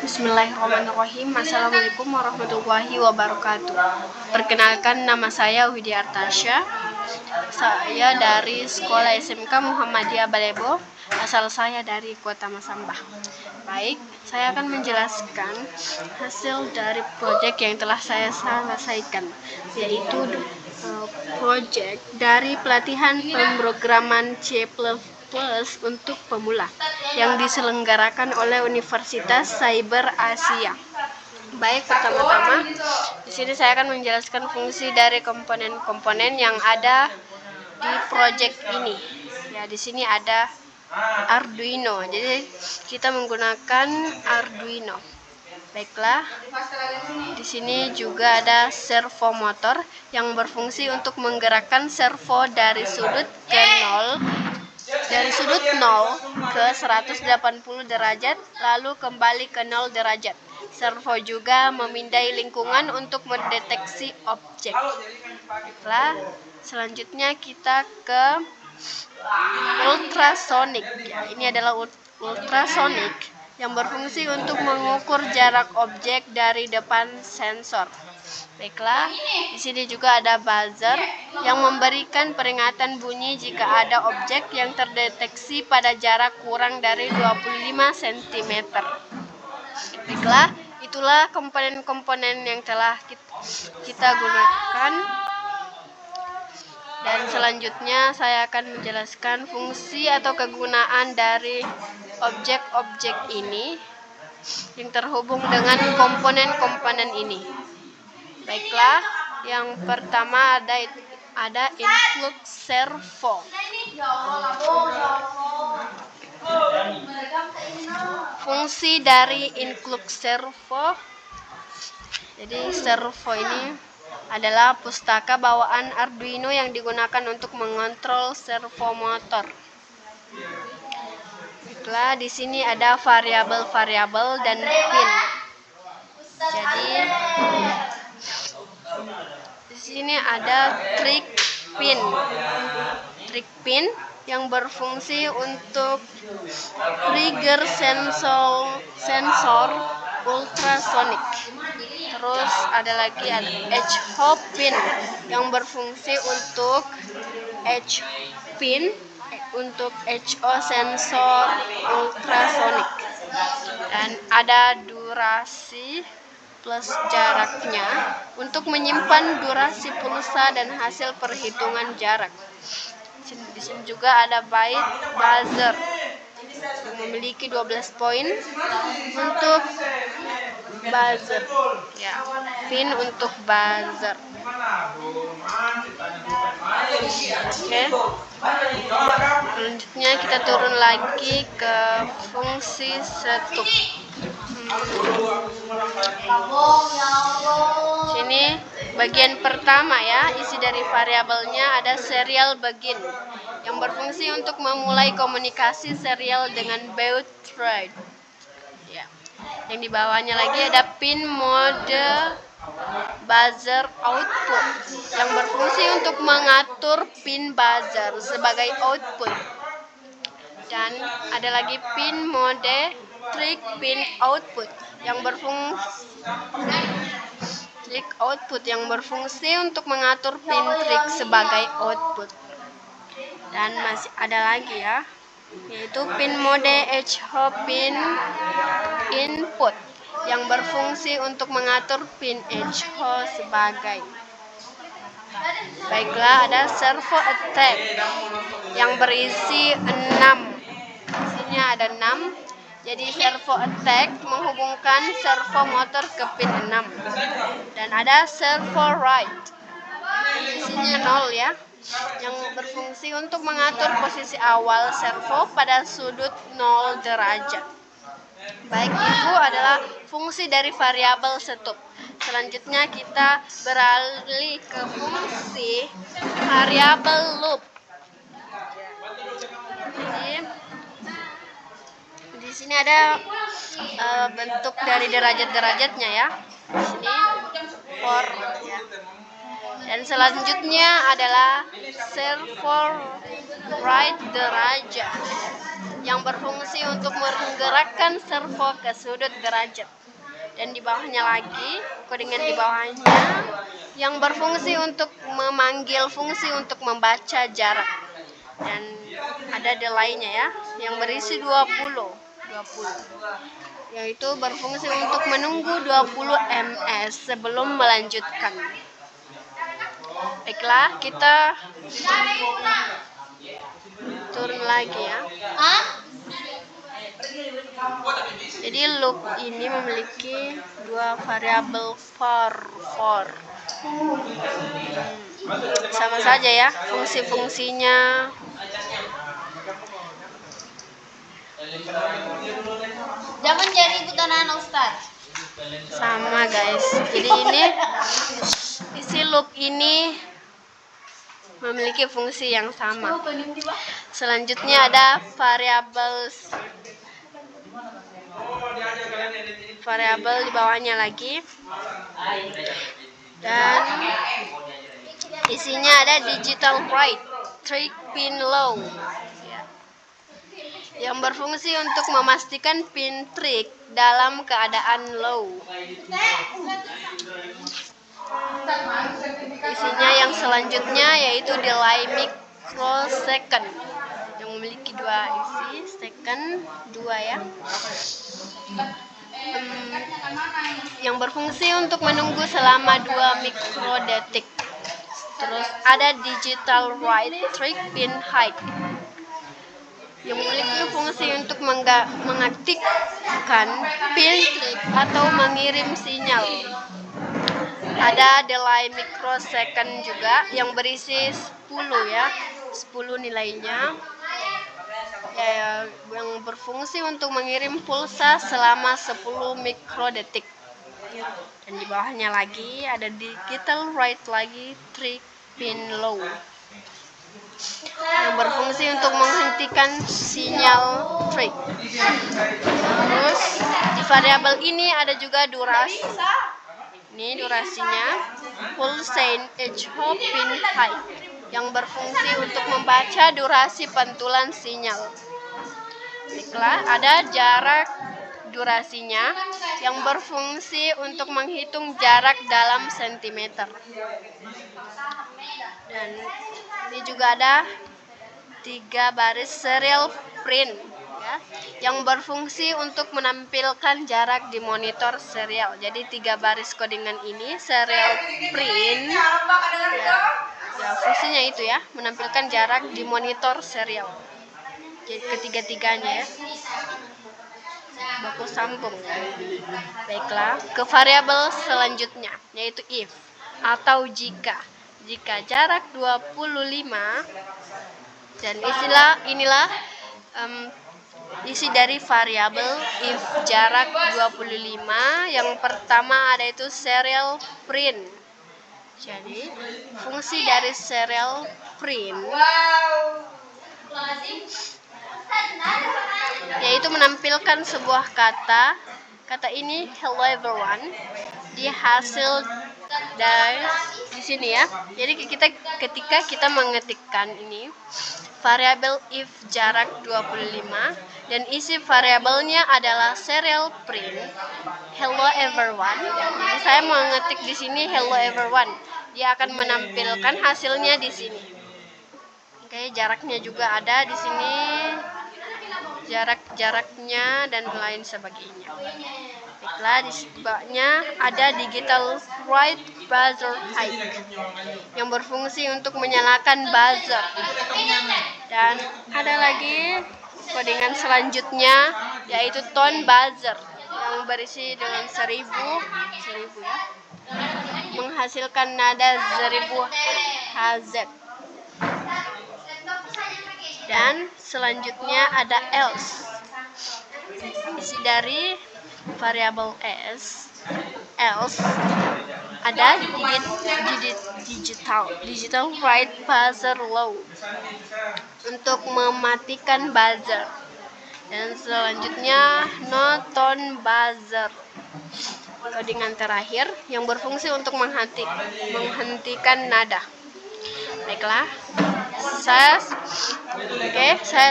Bismillahirrahmanirrahim. Assalamualaikum warahmatullahi wabarakatuh. Perkenalkan, nama saya Widya Artasya. Saya dari Sekolah SMK Muhammadiyah Balebo. Asal saya dari Kota Masambah. Baik, saya akan menjelaskan hasil dari proyek yang telah saya selesaikan, yaitu proyek dari pelatihan pemrograman C++ untuk pemula yang diselenggarakan oleh Universitas Cyber Asia. Baik, pertama-tama di sini saya akan menjelaskan fungsi dari komponen-komponen yang ada di proyek ini. Ya, di sini ada Arduino. Jadi kita menggunakan Arduino. Baiklah, di sini juga ada servo motor yang berfungsi untuk menggerakkan servo dari sudut 0 ke 180 derajat lalu kembali ke 0 derajat. Servo juga memindai lingkungan untuk mendeteksi objek. Baiklah, selanjutnya kita ke ultrasonic. Ya, ini adalah ultrasonic yang berfungsi untuk mengukur jarak objek dari depan sensor. Baiklah, di sini juga ada buzzer yang memberikan peringatan bunyi jika ada objek yang terdeteksi pada jarak kurang dari 25 cm. Baiklah, itulah komponen-komponen yang telah kita gunakan. Dan selanjutnya saya akan menjelaskan fungsi atau kegunaan dari objek-objek ini yang terhubung dengan komponen-komponen ini. Baiklah, yang pertama ada influx servo. Fungsi dari influx servo. Jadi servo ini adalah pustaka bawaan Arduino yang digunakan untuk mengontrol servo motor. Baiklah, di sini ada variabel-variabel dan pin. Jadi di sini ada trig pin yang berfungsi untuk trigger sensor ultrasonic. Terus ada lagi H-hop pin yang berfungsi untuk HO sensor ultrasonic. Dan ada durasi plus jaraknya untuk menyimpan durasi pulsa dan hasil perhitungan jarak. Di sini juga ada buzzer yang memiliki 12 poin untuk buzzer. Ya, pin untuk buzzer. Oke. Selanjutnya kita turun lagi ke fungsi setup. Sini bagian pertama ya, isi dari variabelnya ada serial begin yang berfungsi untuk memulai komunikasi serial dengan baud rate. Ya. Yang di bawahnya lagi ada pin mode buzzer output yang berfungsi untuk mengatur pin buzzer sebagai output. Dan ada lagi pin mode trig pin output yang berfungsi untuk mengatur pin trig sebagai output. Dan masih ada lagi ya, yaitu pin mode HO pin input yang berfungsi untuk mengatur pin HO sebagai. Baiklah, ada servo attack yang berisi 6. Di sini ada 6. Jadi servo attack menghubungkan servo motor ke pin 6. Dan ada servo write. Isinya 0 ya, yang berfungsi untuk mengatur posisi awal servo pada sudut 0 derajat. Baik, itu adalah fungsi dari variabel setup. Selanjutnya kita beralih ke fungsi variabel loop. Jadi di sini ada bentuk dari derajat-derajatnya ya. Di sini for ya. Dan selanjutnya adalah servo write derajat. yang berfungsi untuk menggerakkan servo ke sudut derajat. Dan di bawahnya lagi, kodingan di bawahnya yang berfungsi untuk memanggil, fungsi untuk membaca jarak. Dan ada lainnya ya, yang berisi 20, yaitu berfungsi untuk menunggu 20 ms sebelum melanjutkan. Baiklah, kita turun lagi ya. Jadi loop ini memiliki dua variabel for. Sama saja ya fungsi-fungsinya. Jangan jadi ikutan anak Ustaz. Sama guys. Jadi ini isi loop ini memiliki fungsi yang sama. Selanjutnya ada variabel di bawahnya lagi. Dan isinya ada digital write, trig pin low, yang berfungsi untuk memastikan pin trig dalam keadaan low. Isinya yang selanjutnya yaitu delay microsecond, yang memiliki dua isi, second 2 ya. Yang berfungsi untuk menunggu selama 2 mikrodetik. Terus ada digital write trig pin high, yang memiliki fungsi untuk mengaktifkan pin trig atau mengirim sinyal. Ada delay microsecond juga yang berisi 10 ya, 10 nilainya, yang berfungsi untuk mengirim pulsa selama 10 mikrodetik. Dan di bawahnya lagi ada digital write lagi trig pin low, yang berfungsi untuk menghentikan sinyal trig. Terus di variabel ini ada juga durasi. Ini durasinya pulse pin high, yang berfungsi untuk membaca durasi pantulan sinyal. Baiklah, ada jarak durasinya yang berfungsi untuk menghitung jarak dalam sentimeter. Dan ini juga ada 3 baris serial print ya, yang berfungsi untuk menampilkan jarak di monitor serial. Jadi 3 baris kodingan ini serial print ya, fungsinya itu ya, menampilkan jarak di monitor serial. Jadi ketiga-tiganya ya, baku sambung. Baiklah, ke variabel selanjutnya yaitu if atau jika jarak 25. Dan inilah isi dari variabel if jarak 25. Yang pertama ada itu serial print. Jadi fungsi dari serial print yaitu menampilkan sebuah kata ini hello everyone di hasil dari di sini ya. Jadi ketika kita mengetikkan ini variabel if jarak 25 dan isi variabelnya adalah serial print hello everyone. Jadi saya mengetik di sini hello everyone, dia akan menampilkan hasilnya di sini. Oke, jaraknya juga ada di sini, jaraknya dan lain sebagainya. Baiklah, di sebelahnya ada digital write buzzer high, yang berfungsi untuk menyalakan buzzer. Dan ada lagi kodingan selanjutnya yaitu tone buzzer, yang berisi dengan 1000 ya, menghasilkan nada 1000 Hz. Dan selanjutnya ada else. Isi dari variabel else ada digital write buzzer low, untuk mematikan buzzer. Dan selanjutnya no tone buzzer, kodingan terakhir yang berfungsi untuk menghentikan nada. Baiklah, saya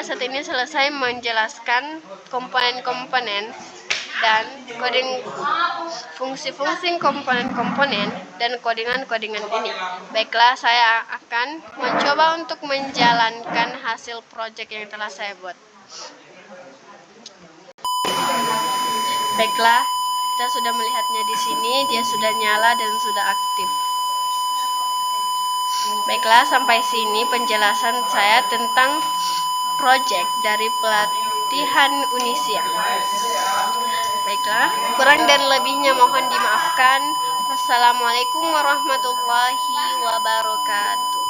saat ini selesai menjelaskan komponen-komponen dan fungsi-fungsi komponen-komponen dan kodingan-kodingan ini. Baiklah, saya akan mencoba untuk menjalankan hasil proyek yang telah saya buat. Baiklah, kita sudah melihatnya di sini, dia sudah nyala dan sudah aktif. Baiklah, sampai sini penjelasan saya tentang proyek dari pelatihan Unisia. Baiklah, kurang dan lebihnya mohon dimaafkan. Wassalamualaikum warahmatullahi wabarakatuh.